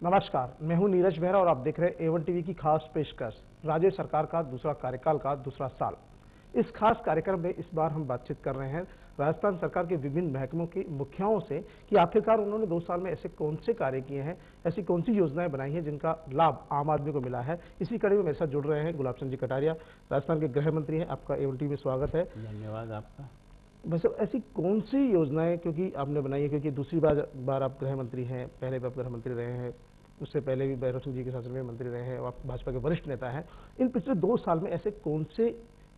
नमस्कार, मैं हूं नीरज बेहरा और आप देख रहे हैं A1 टीवी की खास पेशकश राज्य सरकार का दूसरा कार्यकाल का दूसरा साल। इस खास कार्यक्रम में इस बार हम बातचीत कर रहे हैं राजस्थान सरकार के विभिन्न महकमों के मुखियाओं से कि आखिरकार उन्होंने 2 साल में ऐसे कौन से कार्य किए हैं, ऐसी कौन सी योजनाएं बनाई हैं जिनका लाभ आम आदमी को मिला है। इसी कड़ी में मेरे साथ जुड़ रहे हैं गुलाब चंद जी कटारिया, राजस्थान के गृह मंत्री हैं। आपका A1 टीवी में स्वागत है। धन्यवाद आपका। वैसे ऐसी कौन सी योजनाएं क्योंकि आपने बनाई है, क्योंकि दूसरी बार आप गृह मंत्री हैं, पहले भी आप गृह मंत्री रहे हैं, उससे पहले भी भैरव सिंह जी के शासन में मंत्री रहे हैं और आप भाजपा के वरिष्ठ नेता हैं। इन पिछले 2 साल में ऐसे कौन से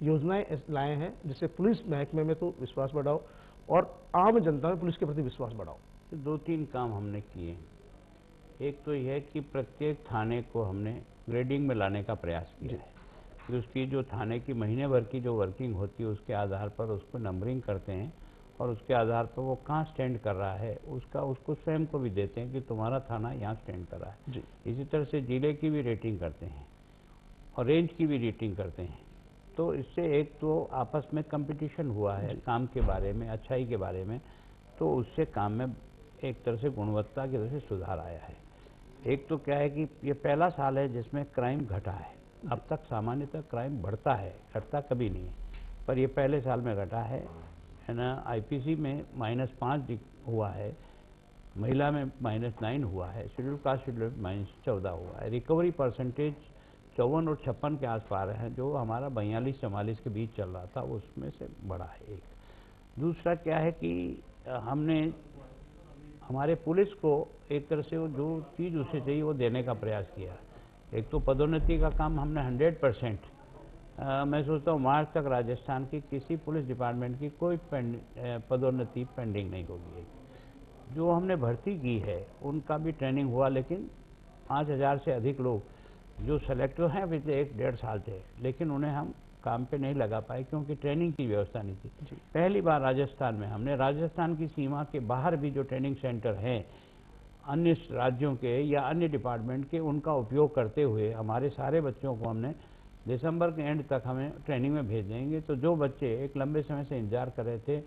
योजनाएं लाए हैं जिससे पुलिस महकमे में तो विश्वास बढ़ाओ और आम जनता में पुलिस के प्रति विश्वास बढ़ाओ? 2-3 काम हमने किए। एक तो यह है कि प्रत्येक थाने को हमने ग्रेडिंग में लाने का प्रयास किया है कि उसकी जो थाने की महीने भर की जो वर्किंग होती है उसके आधार पर उसको नंबरिंग करते हैं और उसके आधार पर वो कहाँ स्टैंड कर रहा है उसको स्वयं को भी देते हैं कि तुम्हारा थाना यहाँ स्टैंड कर रहा है जी। इसी तरह से जिले की भी रेटिंग करते हैं और रेंज की भी रेटिंग करते हैं। तो इससे एक तो आपस में कंपटीशन हुआ है काम के बारे में, अच्छाई के बारे में, तो उससे काम में एक तरह से गुणवत्ता की तरह से सुधार आया है। एक तो क्या है कि ये पहला साल है जिसमें क्राइम घटा है। अब तक सामान्यतः क्राइम बढ़ता है, घटता कभी नहीं है, पर ये पहले साल में घटा है ना। आईपीसी में -5 हुआ है, महिला में -9 हुआ है, शेड्यूल कास्ट शेड्यूल -14 हुआ है। रिकवरी परसेंटेज 54 और 56 के आसपास है, जो हमारा 42-44 के बीच चल रहा था, उसमें से बढ़ा है। एक दूसरा क्या है कि हमने हमारे पुलिस को एक तरह से जो चीज़ उसे चाहिए वो देने का प्रयास किया। एक तो पदोन्नति का काम हमने 100%, मैं सोचता हूँ मार्च तक राजस्थान की किसी पुलिस डिपार्टमेंट की कोई पदोन्नति पेंडिंग नहीं होगी। जो हमने भर्ती की है उनका भी ट्रेनिंग हुआ, लेकिन 5000 से अधिक लोग जो सेलेक्ट हैं पिछले 1-1.5 साल थे, लेकिन उन्हें हम काम पे नहीं लगा पाए क्योंकि ट्रेनिंग की व्यवस्था नहीं थी। पहली बार राजस्थान में हमने राजस्थान की सीमा के बाहर भी जो ट्रेनिंग सेंटर हैं अन्य राज्यों के या अन्य डिपार्टमेंट के, उनका उपयोग करते हुए हमारे सारे बच्चों को हमने दिसंबर के एंड तक हमें ट्रेनिंग में भेज देंगे। तो जो बच्चे एक लंबे समय से इंतजार कर रहे थे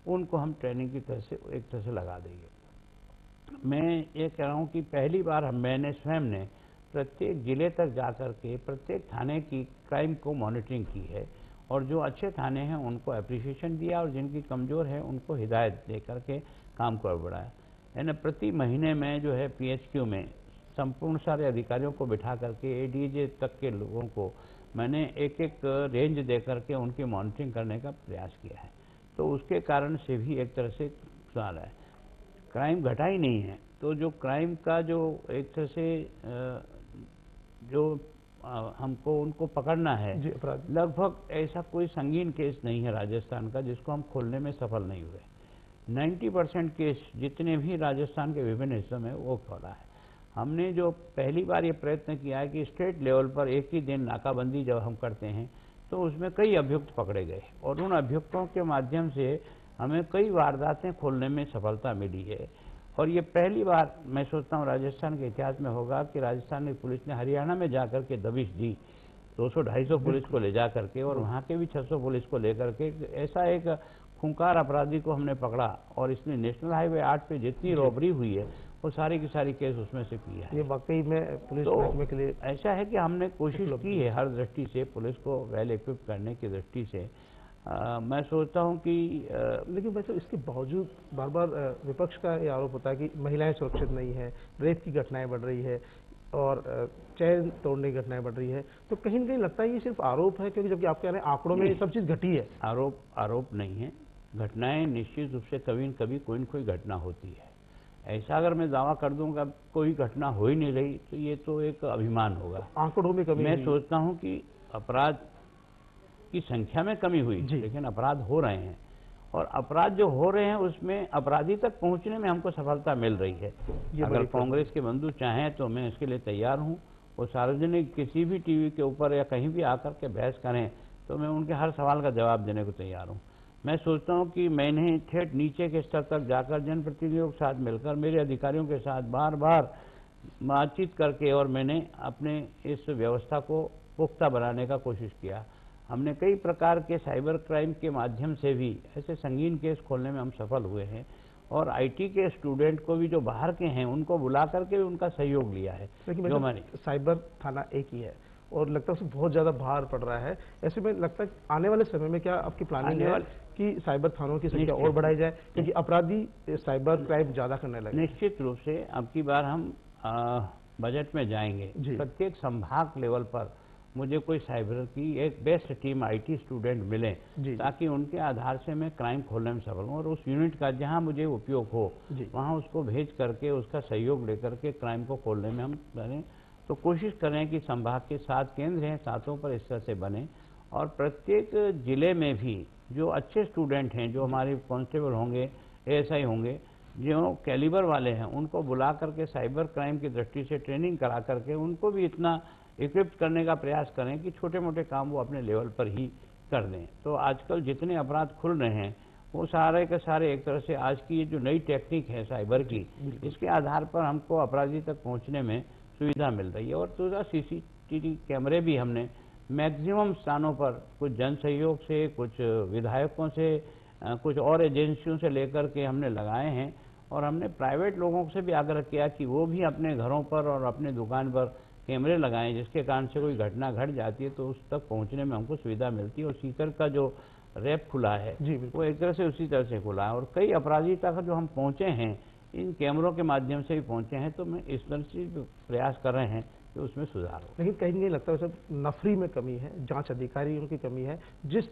उनको हम ट्रेनिंग की तरह से एक तरह से लगा देंगे। मैं ये कह रहा हूँ कि पहली बार मैंने स्वयं ने प्रत्येक जिले तक जाकर के प्रत्येक थाने की क्राइम को मॉनिटरिंग की है और जो अच्छे थाने हैं उनको अप्रिसिएशन दिया और जिनकी कमज़ोर है उनको हिदायत दे करके काम को बढ़ाया। यानी प्रति महीने में जो है PHQ में संपूर्ण सारे अधिकारियों को बिठा करके ADJ तक के लोगों को मैंने एक रेंज दे करके उनकी मॉनिटरिंग करने का प्रयास किया है। तो उसके कारण से भी एक तरह से सुधार है। क्राइम घटा ही नहीं है, तो जो क्राइम का जो एक तरह से जो हमको उनको पकड़ना है, लगभग ऐसा कोई संगीन केस नहीं है राजस्थान का जिसको हम खोलने में सफल नहीं हुए। 90% केस जितने भी राजस्थान के विभिन्न हिस्सों में वो खोला है। हमने जो पहली बार ये प्रयत्न किया है कि स्टेट लेवल पर एक ही दिन नाकाबंदी जब हम करते हैं तो उसमें कई अभियुक्त पकड़े गए और उन अभियुक्तों के माध्यम से हमें कई वारदातें खोलने में सफलता मिली है। और ये पहली बार मैं सोचता हूँ राजस्थान के इतिहास में होगा कि राजस्थान की पुलिस ने हरियाणा में जाकर के दबिश दी 200-250 पुलिस को ले जा करके, और वहाँ के भी 600 पुलिस को लेकर के ऐसा एक खूंखार अपराधी को हमने पकड़ा और इसने नेशनल हाईवे 8 पे जितनी रॉबरी हुई है वो सारी की सारी केस उसमें से किया है। ये वाकई में पुलिस महकमे के लिए ऐसा है कि हमने कोशिश की है हर दृष्टि से पुलिस को वेल इक्विप करने की दृष्टि से। मैं सोचता हूं कि लेकिन वैसे इसके बावजूद बार बार विपक्ष का ये आरोप होता है कि महिलाएं सुरक्षित नहीं है, रेप की घटनाएं बढ़ रही है और चैन तोड़ने की घटनाएं बढ़ रही है। तो कहीं ना कहीं लगता है ये सिर्फ आरोप है, क्योंकि जबकि आप कह रहे हैं आंकड़ों में ये सब चीज़ घटी है। आरोप नहीं है, घटनाएं निश्चित रूप से कभी न कभी कोई न कोई घटना होती है। ऐसा अगर मैं दावा कर दूंगा कोई घटना हो ही नहीं रही तो ये तो एक अभिमान होगा। आंकड़ों में कमी, मैं सोचता हूं कि अपराध की संख्या में कमी हुई लेकिन अपराध हो रहे हैं, और अपराध जो हो रहे हैं उसमें अपराधी तक पहुंचने में हमको सफलता मिल रही है। अगर कांग्रेस के बंधु चाहें तो मैं इसके लिए तैयार हूं। वो सार्वजनिक किसी भी टीवी के ऊपर या कहीं भी आकर के बहस करें तो मैं उनके हर सवाल का जवाब देने को तैयार हूं। मैं सोचता हूं कि मैंने ठेठ नीचे के स्तर तक जाकर जनप्रतिनिधियों के साथ मिलकर मेरे अधिकारियों के साथ बार बार बातचीत करके और मैंने अपने इस व्यवस्था को पुख्ता बनाने का कोशिश किया। हमने कई प्रकार के साइबर क्राइम के माध्यम से भी ऐसे संगीन केस खोलने में हम सफल हुए हैं और आईटी के स्टूडेंट को भी जो बाहर के हैं उनको बुला करके भी उनका सहयोग लिया है। लेकिन जो मैंने साइबर थाना एक ही है और लगता है उसमें बहुत ज़्यादा भार पड़ रहा है, ऐसे में लगता है आने वाले समय में क्या आपकी प्लानिंग है कि साइबर थानों की संख्या और बढ़ाई जाए, क्योंकि अपराधी साइबर क्राइम ज़्यादा करने लगे? निश्चित रूप से अब की बार हम बजट में जाएंगे, प्रत्येक संभाग लेवल पर मुझे कोई साइबर की एक बेस्ट टीम आईटी स्टूडेंट मिले ताकि उनके आधार से मैं क्राइम खोलने में सफल हूँ और उस यूनिट का जहाँ मुझे उपयोग हो वहाँ उसको भेज करके उसका सहयोग लेकर के क्राइम को खोलने में हम करें। तो कोशिश करें कि संभाग के 7 केंद्र हैं, 7 पर इस तरह से बने और प्रत्येक जिले में भी जो अच्छे स्टूडेंट हैं, जो हमारे कांस्टेबल होंगे, एएसआई होंगे, जो कैलिबर वाले हैं, उनको बुला करके साइबर क्राइम की दृष्टि से ट्रेनिंग करा करके उनको भी इतना इक्विप्ड करने का प्रयास करें कि छोटे मोटे काम वो अपने लेवल पर ही कर दें। तो आजकल जितने अपराध खुल रहे हैं वो सारे के सारे एक तरह से आज की ये जो नई टेक्निक है साइबर की, इसके आधार पर हमको अपराधी तक पहुंचने में सुविधा मिल रही है। और दूसरा सीसीटीवी कैमरे भी हमने मैक्सिमम स्थानों पर कुछ जन सहयोग से, कुछ विधायकों से, कुछ और एजेंसियों से लेकर के हमने लगाए हैं और हमने प्राइवेट लोगों से भी आग्रह किया कि वो भी अपने घरों पर और अपने दुकान पर कैमरे लगाएं, जिसके कारण से कोई घटना घट जाती है तो उस तक पहुंचने में हमको सुविधा मिलती है। और सीकर का जो रैप खुला है वो एक तरह से उसी तरह से खुला है और कई अपराधी तक जो हम पहुंचे हैं इन कैमरों के माध्यम से भी पहुंचे हैं। तो मैं इस तरह से प्रयास कर रहे हैं कि उसमें सुधार हो। लेकिन कहीं नहीं लगता है सब नफरी में कमी है, जांच अधिकारियों की कमी है, जिस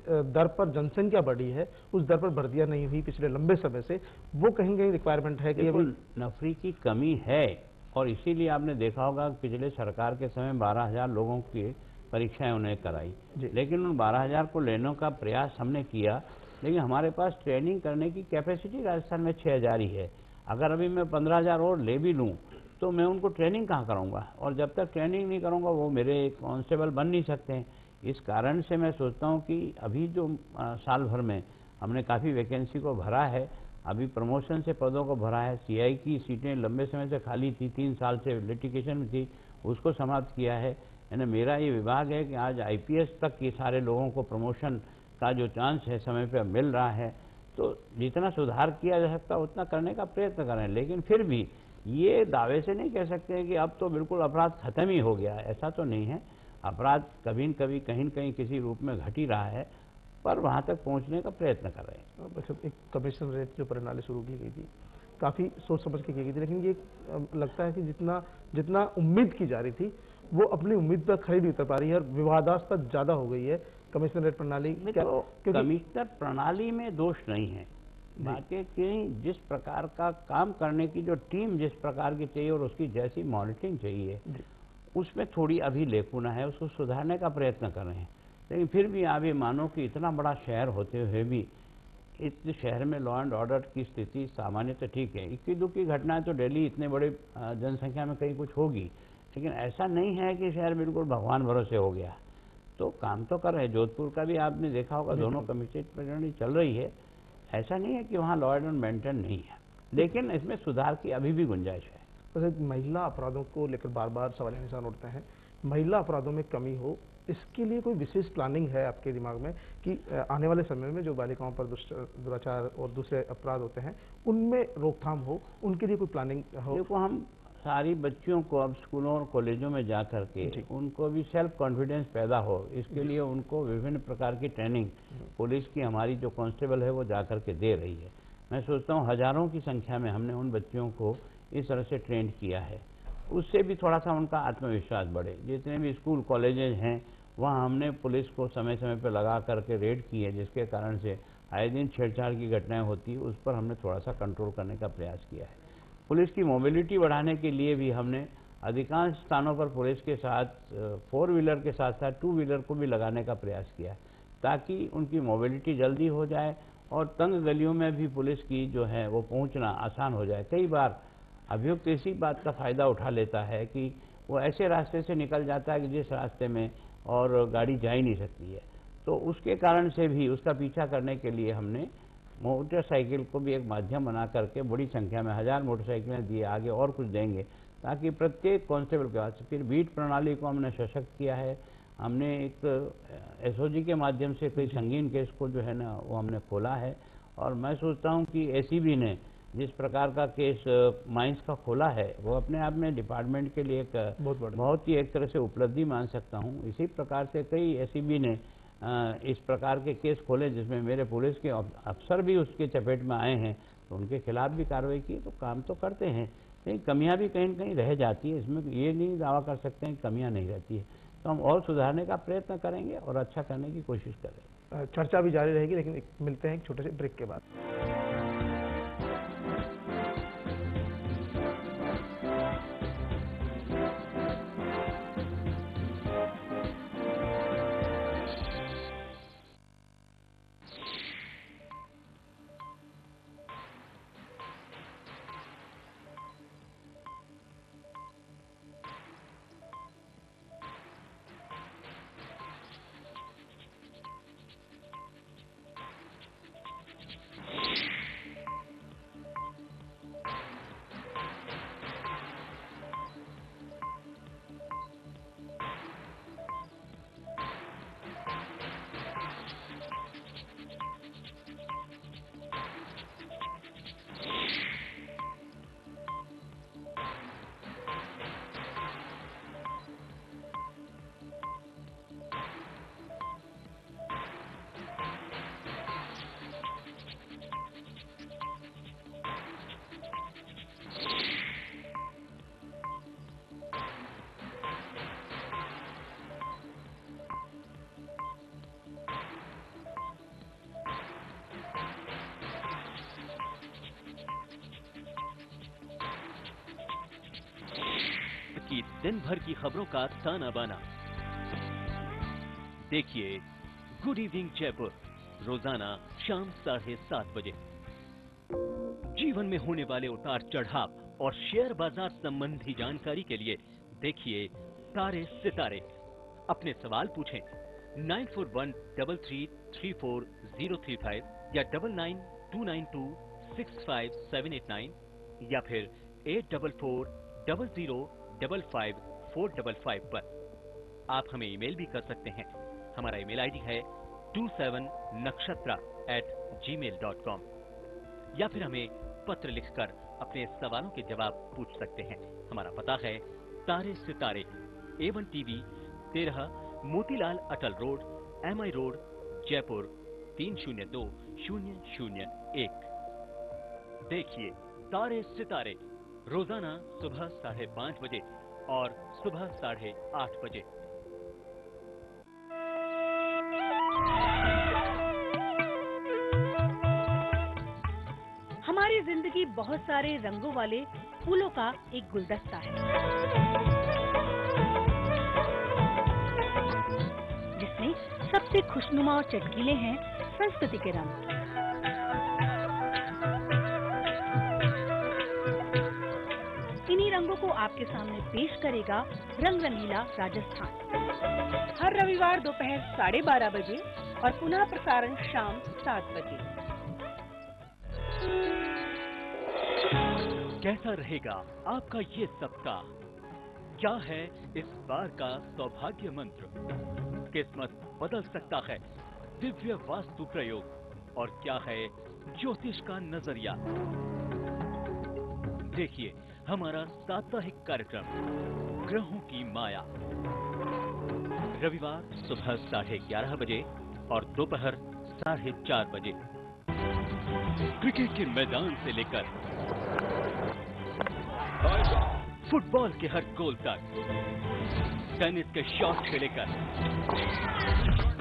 दर पर जनसंख्या बढ़ी है उस दर पर भर्तियां नहीं हुई पिछले लंबे समय से, वो कहीं कहीं रिक्वायरमेंट है कि अभी नफरी की कमी है। और इसीलिए आपने देखा होगा पिछले सरकार के समय 12,000 लोगों की परीक्षाएं उन्हें कराई, लेकिन उन 12,000 को लेने का प्रयास हमने किया, लेकिन हमारे पास ट्रेनिंग करने की कैपेसिटी राजस्थान में 6,000 ही है। अगर अभी मैं 15,000 और ले भी लूँ तो मैं उनको ट्रेनिंग कहाँ कराऊंगा, और जब तक ट्रेनिंग नहीं करूंगा वो मेरे कांस्टेबल बन नहीं सकते हैं। इस कारण से मैं सोचता हूँ कि अभी जो साल भर में हमने काफ़ी वैकेंसी को भरा है, अभी प्रमोशन से पदों को भरा है, सीआई की सीटें लंबे समय से खाली थी, 3 साल से लिटिगेशन में थी, उसको समाप्त किया है। यानी मेरा ये विभाग है कि आज आईपीएस तक के सारे लोगों को प्रमोशन का जो चांस है समय पर मिल रहा है। तो जितना सुधार किया जा सकता उतना करने का प्रयत्न करें, लेकिन फिर भी ये दावे से नहीं कह सकते कि अब तो बिल्कुल अपराध खत्म ही हो गया है, ऐसा तो नहीं है। अपराध कभी न कभी कहीं न कहीं किसी रूप में घट ही रहा है, पर वहाँ तक पहुँचने का प्रयत्न कर रहे हैं। अच्छा, एक कमिश्नरेट जो प्रणाली शुरू की गई थी काफ़ी सोच समझ के की गई थी, लेकिन ये लगता है कि जितना उम्मीद की जा रही थी वो अपनी उम्मीद पर खरी नहीं उतर पा रही है और विवादास्पद ज़्यादा हो गई है कमिश्नरेट प्रणाली। तो कमिश्नर प्रणाली में दोष नहीं है, बाकी कि जिस प्रकार का काम करने की जो टीम जिस प्रकार की चाहिए और उसकी जैसी मॉनिटरिंग चाहिए उसमें थोड़ी अभी लेकुना है, उसको सुधारने का प्रयत्न कर रहे हैं। लेकिन फिर भी आप ये मानो कि इतना बड़ा शहर होते हुए भी इस शहर में लॉ एंड ऑर्डर की स्थिति सामान्य तो ठीक है, इक्की दुक्की घटनाएं तो डेली इतने बड़े जनसंख्या में कहीं कुछ होगी, लेकिन ऐसा नहीं है कि शहर बिल्कुल भगवान भरोसे हो गया। तो काम तो कर रहे हैं। जोधपुर का भी आपने देखा होगा, दोनों कमिश्नरेट प्रणाली चल रही है, ऐसा नहीं है कि वहाँ लॉ एंड ऑर्डर मेंटेन नहीं है, लेकिन इसमें सुधार की अभी भी गुंजाइश है। महिला अपराधों को लेकर बार बार सवाल निशान उठते हैं, महिला अपराधों में कमी हो इसके लिए कोई विशेष प्लानिंग है आपके दिमाग में कि आने वाले समय में जो बालिकाओं पर दुराचार और दूसरे अपराध होते हैं उनमें रोकथाम हो, उनके लिए कोई प्लानिंग हो? देखो, हम सारी बच्चियों को अब स्कूलों और कॉलेजों में जा करके उनको भी सेल्फ कॉन्फिडेंस पैदा हो, इसके लिए उनको विभिन्न प्रकार की ट्रेनिंग पुलिस की हमारी जो कांस्टेबल है वो जा करके दे रही है। मैं सोचता हूँ हजारों की संख्या में हमने उन बच्चियों को इस तरह से ट्रेन किया है, उससे भी थोड़ा सा उनका आत्मविश्वास बढ़े। जितने भी स्कूल कॉलेजेस हैं वहाँ हमने पुलिस को समय समय पर लगा करके रेड की है, जिसके कारण से आए दिन छेड़छाड़ की घटनाएं होती है, उस पर हमने थोड़ा सा कंट्रोल करने का प्रयास किया है। पुलिस की मोबिलिटी बढ़ाने के लिए भी हमने अधिकांश स्थानों पर पुलिस के साथ 4 व्हीलर के साथ साथ 2 व्हीलर को भी लगाने का प्रयास किया है, ताकि उनकी मोबिलिटी जल्दी हो जाए और तंग गलियों में भी पुलिस की जो है वो पहुँचना आसान हो जाए। कई बार अभियुक्त इसी बात का फ़ायदा उठा लेता है कि वो ऐसे रास्ते से निकल जाता है कि जिस रास्ते में और गाड़ी जा ही नहीं सकती है, तो उसके कारण से भी उसका पीछा करने के लिए हमने मोटरसाइकिल को भी एक माध्यम बना करके बड़ी संख्या में 1000 मोटरसाइकिलें दिए, आगे और कुछ देंगे ताकि प्रत्येक कांस्टेबल के पास। फिर बीट प्रणाली को हमने सशक्त किया है, हमने एक एसओजी के माध्यम से कई संगीन केस को जो है ना वो हमने खोला है और मैं सोचता हूं कि एसीबी ने जिस प्रकार का केस माइंस का खोला है वो अपने आप में डिपार्टमेंट के लिए एक बहुत ही एक तरह से उपलब्धि मान सकता हूं। इसी प्रकार से कई एसीबी ने इस प्रकार के केस खोले जिसमें मेरे पुलिस के अफसर भी उसके चपेट में आए हैं, तो उनके खिलाफ भी कार्रवाई की। तो काम तो करते हैं, लेकिन कमियां भी कहीं न कहीं रह जाती है, इसमें ये नहीं दावा कर सकते हैं कमियां नहीं रहती है। तो हम और सुधारने का प्रयत्न करेंगे और अच्छा करने की कोशिश करेंगे। चर्चा भी जारी रहेगी, लेकिन मिलते हैं एक छोटे से ब्रेक के बाद। की दिन भर की खबरों का ताना बाना। देखिए गुड इवनिंग जयपुर रोजाना शाम 7:30 बजे। जीवन में होने वाले उतार चढ़ाव और शेयर बाजार संबंधी जानकारी के लिए देखिए तारे सितारे। अपने सवाल पूछें 9413334035 या 9929265789 या फिर 8440055455 पर। आप हमें ईमेल भी कर सकते हैं। हमारा ईमेल आईडी है 27nakshatra@gmail.com या फिर हमें पत्र लिखकर अपने सवालों के जवाब पूछ सकते हैं। हमारा पता है तारे सितारे A1 TV 13 मोतीलाल अटल रोड MI रोड जयपुर 302001। देखिए तारे सितारे रोजाना सुबह 5:30 बजे और सुबह 8:30 बजे। हमारी जिंदगी बहुत सारे रंगों वाले फूलों का एक गुलदस्ता है, जिसमें सबसे खुशनुमा और चटकीले हैं संस्कृति के रंग। इन्हीं रंगों को आपके सामने पेश करेगा रंग रंगीला राजस्थान, हर रविवार दोपहर 12:30 बजे और पुनः प्रसारण शाम 7 बजे। कैसा रहेगा आपका ये सप्ताह? क्या है इस बार का सौभाग्य मंत्र? किस्मत बदल सकता है दिव्य वास्तु प्रयोग, और क्या है ज्योतिष का नजरिया? देखिए हमारा साप्ताहिक कार्यक्रम ग्रहों की माया, रविवार सुबह 11:30 बजे और दोपहर 4:30 बजे। क्रिकेट के मैदान से लेकर फुटबॉल के हर गोल तक, टेनिस के शॉट से लेकर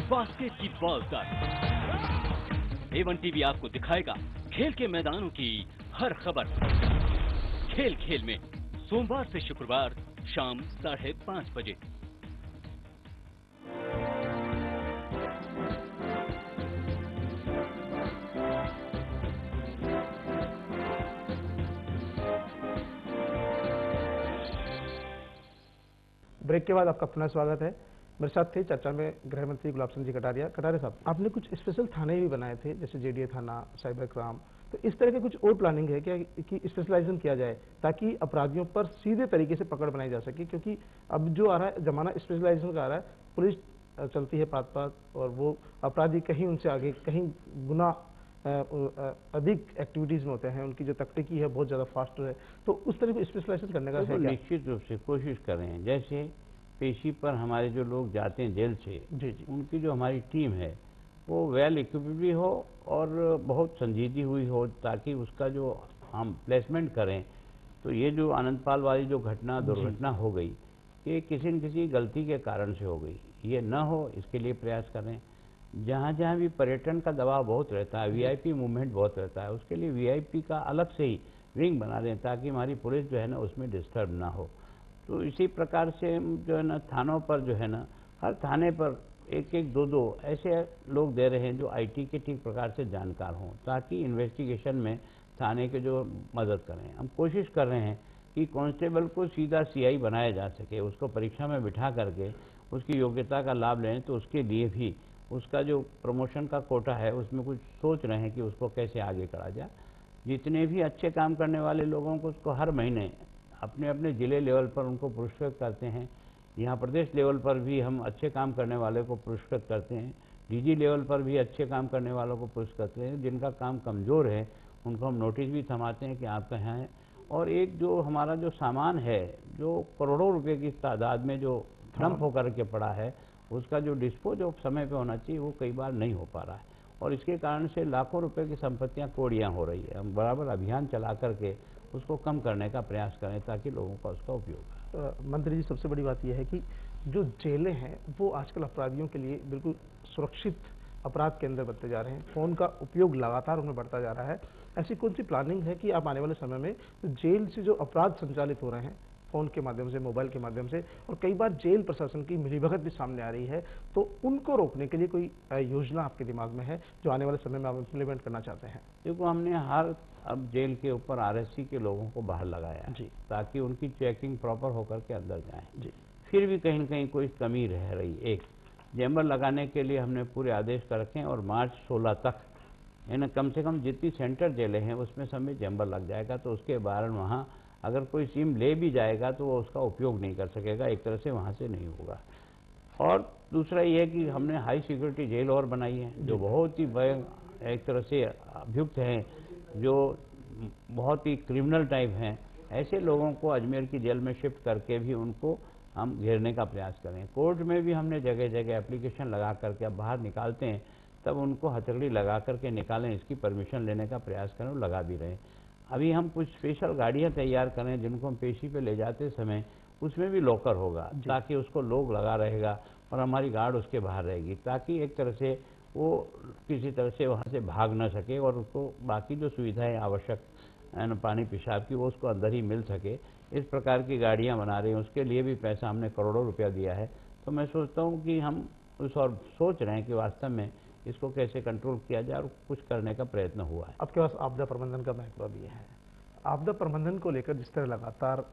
बास्केट की बॉल तक, A1 TV आपको दिखाएगा खेल के मैदानों की हर खबर। खेल खेल में सोमवार से शुक्रवार शाम 5:30 बजे। ब्रेक के बाद आपका पुनः स्वागत है। मेरे साथ थे चर्चा में गृह मंत्री गुलाब चंद जी कटारिया। कटारिया साहब, आपने कुछ स्पेशल थाने भी बनाए थे, जैसे JDA थाना, साइबर क्राइम, तो इस तरह के कुछ और प्लानिंग है क्या कि स्पेशलाइजेशन किया जाए ताकि अपराधियों पर सीधे तरीके से पकड़ बनाई जा सके? क्योंकि अब जो आ रहा है जमाना स्पेशलाइजेशन का आ रहा है, पुलिस चलती है पात पात और वो अपराधी कहीं उनसे आगे, कहीं गुना अधिक एक्टिविटीज में होते हैं, उनकी जो तकनीकी है बहुत ज़्यादा फास्ट है, तो उस तरह को स्पेशलाइजेशन करने का तो है क्या? निश्चित रूप से कोशिश कर रहे हैं। जैसे पेशी पर हमारे जो लोग जाते हैं जेल से, जी जी। उनकी जो हमारी टीम है वो वेल इक्विप्ड भी हो और बहुत संजीदी हुई हो, ताकि उसका जो हम प्लेसमेंट करें। तो ये जो आनंदपाल वाली जो दुर्घटना हो गई, ये किसी न किसी गलती के कारण से हो गई, ये न हो इसके लिए प्रयास करें। जहाँ जहाँ भी पर्यटन का दबाव बहुत रहता है, वीआईपी मूवमेंट बहुत रहता है, उसके लिए वीआईपी का अलग से ही विंग बना दें, ताकि हमारी पुलिस जो है ना उसमें डिस्टर्ब ना हो। तो इसी प्रकार से हम जो है ना थानों पर जो है ना, हर थाने पर एक एक दो दो ऐसे लोग दे रहे हैं जो आईटी के ठीक प्रकार से जानकार हों, ताकि इन्वेस्टिगेशन में थाने के जो मदद करें। हम कोशिश कर रहे हैं कि कांस्टेबल को सीधा सीआई बनाया जा सके, उसको परीक्षा में बिठा करके उसकी योग्यता का लाभ लें। तो उसके लिए भी उसका जो प्रमोशन का कोटा है उसमें कुछ सोच रहे हैं कि उसको कैसे आगे करा जाए। जितने भी अच्छे काम करने वाले लोगों को उसको हर महीने अपने अपने ज़िले लेवल पर उनको पुरस्कृत करते हैं। यहाँ प्रदेश लेवल पर भी हम अच्छे काम करने वाले को पुरस्कृत करते हैं। डीजी लेवल पर भी अच्छे काम करने वालों को पुरस्कृत करते हैं। जिनका काम कमज़ोर है उनको हम नोटिस भी थमाते हैं कि आपका यहाँ है। और एक जो हमारा जो सामान है, जो करोड़ों रुपए की तादाद में जो डंप होकर के पड़ा है, उसका जो डिस्पोज ऑफ समय पे होना चाहिए वो कई बार नहीं हो पा रहा है, और इसके कारण से लाखों रुपए की संपत्तियां कोड़ियां हो रही है। हम बराबर अभियान चला करके उसको कम करने का प्रयास करें, ताकि लोगों का उसका उपयोग हो। मंत्री जी, सबसे बड़ी बात यह है कि जो जेलें हैं वो आजकल अपराधियों के लिए बिल्कुल सुरक्षित अपराध केंद्र बनते जा रहे हैं। फोन का उपयोग लगातार उनमें बढ़ता जा रहा है। ऐसी कौन सी प्लानिंग है कि आप आने वाले समय में जेल से जो अपराध संचालित हो रहे हैं फोन के माध्यम से, मोबाइल के माध्यम से, और कई बार जेल प्रशासन की मिलीभगत भी सामने आ रही है, तो उनको रोकने के लिए कोई योजना आपके दिमाग में है जो आने वाले समय में आप इम्प्लीमेंट करना चाहते हैं? देखो, हमने हर अब जेल के ऊपर आरएससी के लोगों को बाहर लगाया जी, ताकि उनकी चेकिंग प्रॉपर होकर के अंदर जाए। जी, फिर भी कहीं न कहीं कोई कमी रह रही। एक चैम्बर लगाने के लिए हमने पूरे आदेश कर रखे हैं, और मार्च 16 तक यानी कम से कम जितनी सेंटर जेलें हैं उसमें समय चैम्बर लग जाएगा। तो उसके बाद वहाँ अगर कोई सिम ले भी जाएगा तो वो उसका उपयोग नहीं कर सकेगा, एक तरह से वहाँ से नहीं होगा। और दूसरा ये है कि हमने हाई सिक्योरिटी जेल और बनाई है, जो बहुत ही एक तरह से अभियुक्त हैं, जो बहुत ही क्रिमिनल टाइप हैं। ऐसे लोगों को अजमेर की जेल में शिफ्ट करके भी उनको हम घेरने का प्रयास करें। कोर्ट में भी हमने जगह जगह एप्लीकेशन लगा करके, अब बाहर निकालते हैं तब उनको हथकड़ी लगा करके निकालें, इसकी परमिशन लेने का प्रयास करें, और लगा भी रहे हैं। अभी हम कुछ स्पेशल गाड़ियां तैयार करें जिनको हम पेशी पे ले जाते समय उसमें भी लॉकर होगा, ताकि उसको लोग लगा रहेगा और हमारी गार्ड उसके बाहर रहेगी, ताकि एक तरह से वो किसी तरह से वहाँ से भाग ना सके, और उसको बाकी जो सुविधाएं आवश्यक पानी पेशाब की वो उसको अंदर ही मिल सके। इस प्रकार की गाड़ियाँ बना रहे हैं, उसके लिए भी पैसा हमने करोड़ों रुपया दिया है। तो मैं सोचता हूँ कि हम उस और सोच रहे हैं कि वास्तव में इसको कैसे कंट्रोल किया जाए, और कुछ करने का प्रयत्न हुआ है। आपके पास आपदा प्रबंधन का महकमा भी है। आपदा प्रबंधन को लेकर जिस तरह लगातार,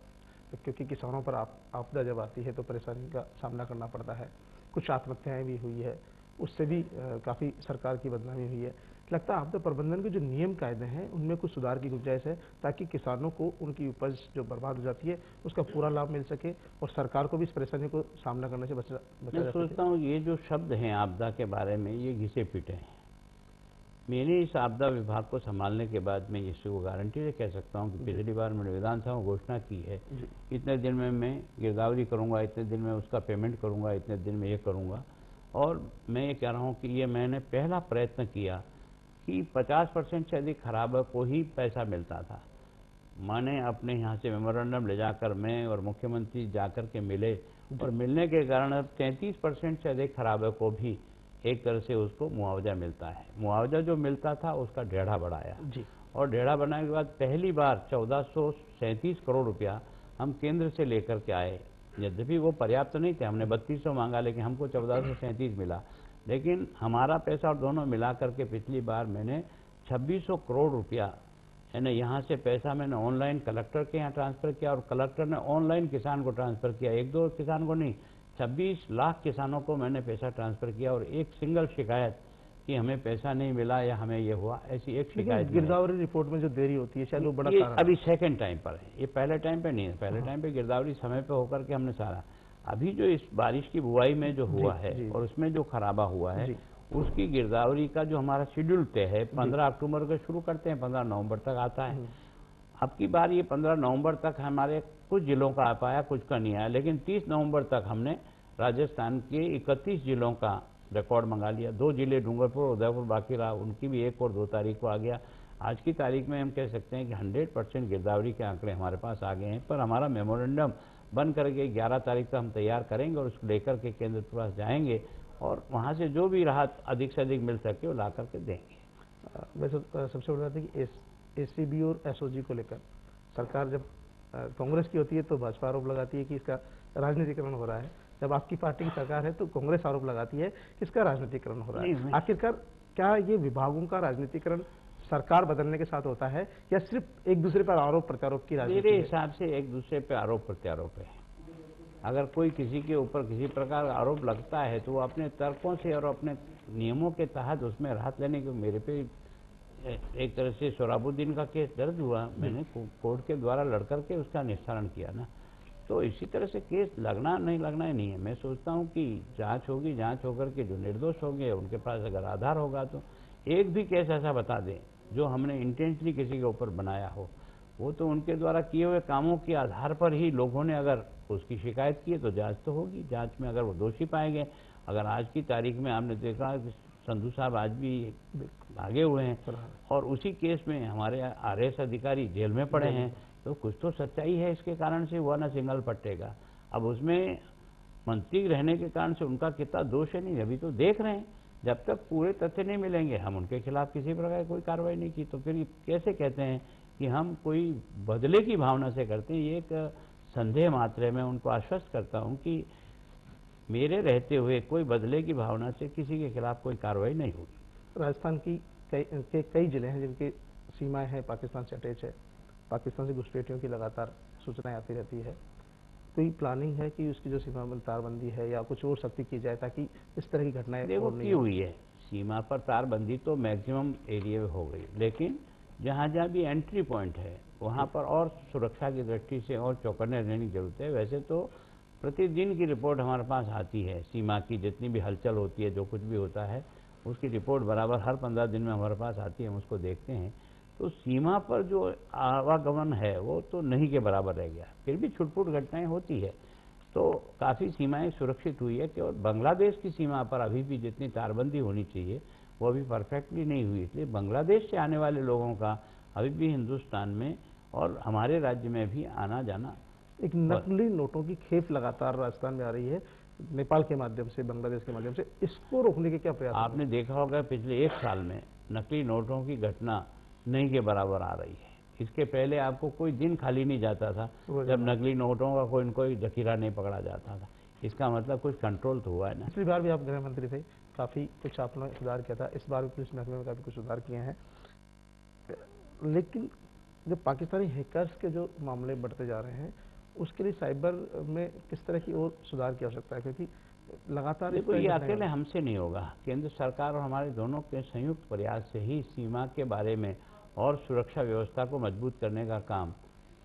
क्योंकि किसानों पर आपदा जब आती है तो परेशानी का सामना करना पड़ता है, कुछ आत्महत्याएं भी हुई है, उससे भी काफ़ी सरकार की बदनामी हुई है। लगता है आपदा प्रबंधन के जो नियम कायदे हैं उनमें कुछ सुधार की गुंजाइश है, ताकि किसानों को उनकी उपज जो बर्बाद हो जाती है उसका पूरा लाभ मिल सके, और सरकार को भी इस परेशानी को सामना करने से बचा जा मैं सोचता हूँ ये जो शब्द हैं आपदा के बारे में, ये घिसे पीटे हैं। मैंने इस आपदा विभाग को संभालने के बाद मैं इसको गारंटी से कह सकता हूँ कि पिछली बार मैंने विधानसभा में घोषणा की है, इतने दिन में मैं गिरदावरी करूँगा, इतने दिन में उसका पेमेंट करूँगा, इतने दिन में ये करूँगा। और मैं ये कह रहा हूँ कि ये मैंने पहला प्रयत्न किया कि 50% से अधिक खराब को ही पैसा मिलता था। मैंने अपने यहाँ से मेमोरेंडम ले जाकर मैं और मुख्यमंत्री जाकर के मिले, और मिलने के कारण अब 33% से अधिक खराब को भी एक तरह से उसको मुआवजा मिलता है। मुआवजा जो मिलता था उसका ढेड़ा बढ़ाया जी, और ढेड़ा बनाने के बाद पहली बार 1437 करोड़ रुपया हम केंद्र से लेकर के आए। यद्यपि वो पर्याप्त नहीं थे, हमने 3200 मांगा, लेकिन हमको 1437 मिला। लेकिन हमारा पैसा और दोनों मिला करके पिछली बार मैंने 2600 करोड़ रुपया यानी यहाँ से पैसा मैंने ऑनलाइन कलेक्टर के यहाँ ट्रांसफ़र किया, और कलेक्टर ने ऑनलाइन किसान को ट्रांसफ़र किया। एक दो किसान को नहीं, 26 लाख किसानों को मैंने पैसा ट्रांसफ़र किया, और एक सिंगल शिकायत कि हमें पैसा नहीं मिला या हमें ये हुआ, ऐसी एक शिकायत। गिरदावरी रिपोर्ट में जो देरी होती है शायद वो बड़ा ये कारण अभी सेकंड टाइम पर है, ये पहले टाइम पे नहीं है। पहले टाइम पे गिरदावरी समय पे होकर के हमने सारा, अभी जो इस बारिश की बुआई में जो हुआ है और उसमें जो खराबा हुआ है उसकी गिरदावरी का जो हमारा शेड्यूल तय है 15 अक्टूबर को शुरू करते हैं, 15 नवंबर तक आता है। अब की बार ये 15 नवंबर तक हमारे कुछ जिलों का आ पाया, कुछ का नहीं आया, लेकिन 30 नवंबर तक हमने राजस्थान के 31 जिलों का रिकॉर्ड मंगा लिया। 2 जिले डूंगरपुर और उदयपुर बाकी रहा, उनकी भी 1 और 2 तारीख को आ गया। आज की तारीख में हम कह सकते हैं कि 100% गिरदावरी के आंकड़े हमारे पास आ गए हैं, पर हमारा मेमोरेंडम बन करके 11 तारीख तक हम तैयार करेंगे और उसको लेकर के केंद्र के पास जाएंगे और वहाँ से जो भी राहत अधिक से अधिक मिल सके वो ला करके देंगे। वैसे सबसे बड़ी बात है कि एसीबी और एसओजी को लेकर सरकार जब कांग्रेस की होती है तो भाजपा आरोप लगाती है कि इसका राजनीतिकरण हो रहा है, जब आपकी पार्टी की सरकार है तो कांग्रेस आरोप लगाती है कि इसका राजनीतिकरण हो रहा है। आखिरकार क्या ये विभागों का राजनीतिकरण सरकार बदलने के साथ होता है या सिर्फ एक दूसरे पर आरोप प्रत्यारोप की राजनीति? मेरे हिसाब से एक दूसरे पर आरोप प्रत्यारोप है। अगर कोई किसी के ऊपर किसी प्रकार का आरोप लगता है तो वो अपने तर्कों से और अपने नियमों के तहत उसमें राहत लेने को, मेरे पे एक तरह से सोहराबुद्दीन का केस दर्ज हुआ, मैंने कोर्ट के द्वारा लड़कर के उसका निस्तारण किया ना, तो इसी तरह से केस लगना नहीं लगना ही नहीं है। मैं सोचता हूँ कि जांच होगी, जांच होकर के जो निर्दोष होंगे उनके पास अगर आधार होगा तो एक भी केस ऐसा बता दें जो हमने इंटेंशनली किसी के ऊपर बनाया हो, वो तो उनके द्वारा किए हुए कामों के आधार पर ही लोगों ने अगर उसकी शिकायत की है तो जांच तो होगी। जांच में अगर वो दोषी पाए गए, अगर आज की तारीख में आपने देखा कि संधू साहब आज भी भागे हुए हैं और उसी केस में हमारे आरएएस अधिकारी जेल में पड़े हैं, तो कुछ तो सच्चाई है इसके कारण से हुआ ना सिंगल पट्टे का। अब उसमें मंत्री रहने के कारण से उनका कितना दोष है नहीं, अभी तो देख रहे हैं। जब तक पूरे तथ्य नहीं मिलेंगे हम उनके खिलाफ किसी प्रकार की कोई कार्रवाई नहीं की तो फिर कैसे कहते हैं कि हम कोई बदले की भावना से करते हैं। ये एक संदेह मात्र है। मैं उनको आश्वस्त करता हूं कि मेरे रहते हुए कोई बदले की भावना से किसी के खिलाफ कोई कार्रवाई नहीं होगी। राजस्थान की कई जिले हैं जिनकी सीमाएं हैं पाकिस्तान से अटैच है, पाकिस्तान से घुसपैठियों की लगातार सूचनाएं आती रहती है। कोई प्लानिंग है कि उसकी जो सीमा में तारबंदी है या कुछ और सख्ती की जाए ताकि इस तरह की घटनाएं देखो की हुई है। सीमा पर तारबंदी तो मैक्सिमम एरिया में हो गई, लेकिन जहाँ जहाँ भी एंट्री पॉइंट है वहाँ पर और सुरक्षा की दृष्टि से और चौकन्ने रहने की जरूरत है। वैसे तो प्रतिदिन की रिपोर्ट हमारे पास आती है, सीमा की जितनी भी हलचल होती है, जो कुछ भी होता है उसकी रिपोर्ट बराबर हर 15 दिन में हमारे पास आती है, हम उसको देखते हैं। तो सीमा पर जो आवागमन है वो तो नहीं के बराबर रह गया, फिर भी छुटपुट घटनाएं होती है। तो काफ़ी सीमाएं सुरक्षित हुई है कि और बांग्लादेश की सीमा पर अभी भी जितनी तारबंदी होनी चाहिए वो अभी परफेक्टली नहीं हुई, इसलिए बांग्लादेश से आने वाले लोगों का अभी भी हिंदुस्तान में और हमारे राज्य में भी आना जाना। एक नकली नोटों की खेप लगातार राजस्थान में आ रही है, नेपाल के माध्यम से, बांग्लादेश के माध्यम से, इसको रोकने के क्या प्रयास? आपने देखा होगा पिछले 1 साल में नकली नोटों की घटना नहीं के बराबर आ रही है। इसके पहले आपको कोई दिन खाली नहीं जाता था जब नकली नोटों का कोई जखीरा नहीं पकड़ा जाता था। इसका मतलब कुछ कंट्रोल तो हुआ है ना। पिछली बार भी आप गृह मंत्री थे, काफ़ी कुछ आपने सुधार किया था, इस बार भी पुलिस महकमे में काफ़ी कुछ सुधार किए हैं, लेकिन जब पाकिस्तानी हैकर्स के जो मामले बढ़ते जा रहे हैं उसके लिए साइबर में किस तरह की और सुधार की आवश्यकता है? क्योंकि लगातार देखो ये अकेले हमसे नहीं होगा, केंद्र सरकार और हमारे दोनों के संयुक्त प्रयास से ही सीमा के बारे में और सुरक्षा व्यवस्था को मजबूत करने का काम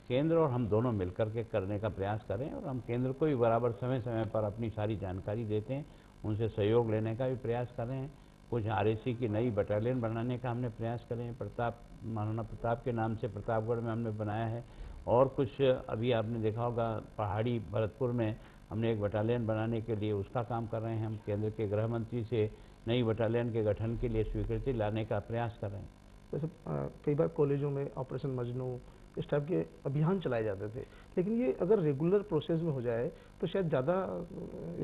केंद्र और हम दोनों मिलकर के करने का प्रयास करें। और हम केंद्र को भी बराबर समय समय पर अपनी सारी जानकारी देते हैं, उनसे सहयोग लेने का भी प्रयास कर रहे हैं। कुछ आरएसी की नई बटालियन बनाने का हमने प्रयास करें हैं, महाराणा प्रताप के नाम से प्रतापगढ़ में हमने बनाया है। और कुछ अभी आपने देखा होगा पहाड़ी भरतपुर में हमने एक बटालियन बनाने के लिए उसका काम कर रहे हैं। हम केंद्र के गृह मंत्री से नई बटालियन के गठन के लिए स्वीकृति लाने का प्रयास कर रहे हैं। वैसे कई बार कॉलेजों में ऑपरेशन मजनू इस टाइप के अभियान चलाए जाते थे, लेकिन ये अगर रेगुलर प्रोसेस में हो जाए तो शायद ज़्यादा।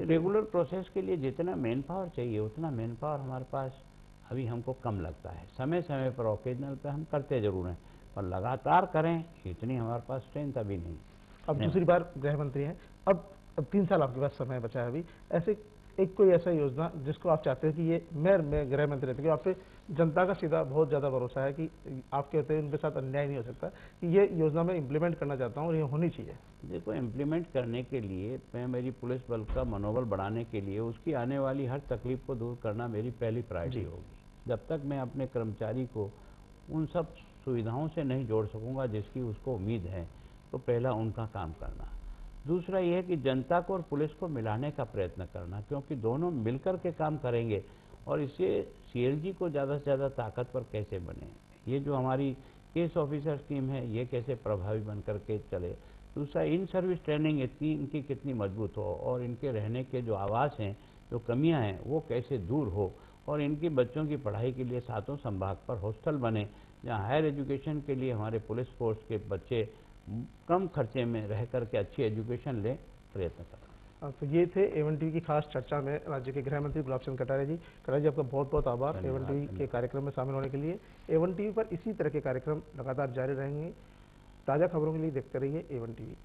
रेगुलर प्रोसेस के लिए जितना मैन पावर चाहिए उतना मैन पावर हमारे पास अभी हमको कम लगता है। समय समय पर ओकेजनल पे हम करते जरूर हैं, पर लगातार करें इतनी हमारे पास स्ट्रेंथ अभी नहीं। अब दूसरी बार गृह मंत्री हैं, अब 3 साल आपके पास समय बचा है अभी, ऐसे एक कोई ऐसा योजना जिसको आप चाहते हैं कि ये मैं गृह मंत्री रहते, आप पे जनता का सीधा बहुत ज़्यादा भरोसा है कि आप कहते हैं उनके साथ अन्याय नहीं हो सकता, कि ये योजना मैं इम्प्लीमेंट करना चाहता हूँ और ये होनी चाहिए। देखो इम्प्लीमेंट करने के लिए मैं मेरी पुलिस बल का मनोबल बढ़ाने के लिए उसकी आने वाली हर तकलीफ को दूर करना मेरी पहली प्रायोरिटी होगी। जब तक मैं अपने कर्मचारी को उन सब सुविधाओं से नहीं जोड़ सकूंगा जिसकी उसको उम्मीद है, तो पहला उनका काम करना। दूसरा यह है कि जनता को और पुलिस को मिलाने का प्रयत्न करना, क्योंकि दोनों मिलकर के काम करेंगे और इससे सीएलजी को ज़्यादा से ज़्यादा ताकतवर कैसे बने, ये जो हमारी केस ऑफिसर स्कीम है ये कैसे प्रभावी बन करके चले। दूसरा, इन सर्विस ट्रेनिंग इतनी इनकी कितनी मजबूत हो और इनके रहने के जो आवास हैं, जो कमियां हैं वो कैसे दूर हो, और इनकी बच्चों की पढ़ाई के लिए सातों संभाग पर हॉस्टल बने जहाँ हायर एजुकेशन के लिए हमारे पुलिस फोर्स के बच्चे कम खर्चे में रह करके अच्छी एजुकेशन लें, प्रयत्न करें। तो ये थे एवन टीवी की खास चर्चा में राज्य के गृह मंत्री गुलाब चंद कटारिया जी। कटारिया जी, आपका बहुत बहुत आभार एवन टीवी के कार्यक्रम में शामिल होने के लिए। एवन टीवी पर इसी तरह के कार्यक्रम लगातार जारी रहेंगे। ताज़ा खबरों के लिए देखते रहिए एवन टीवी।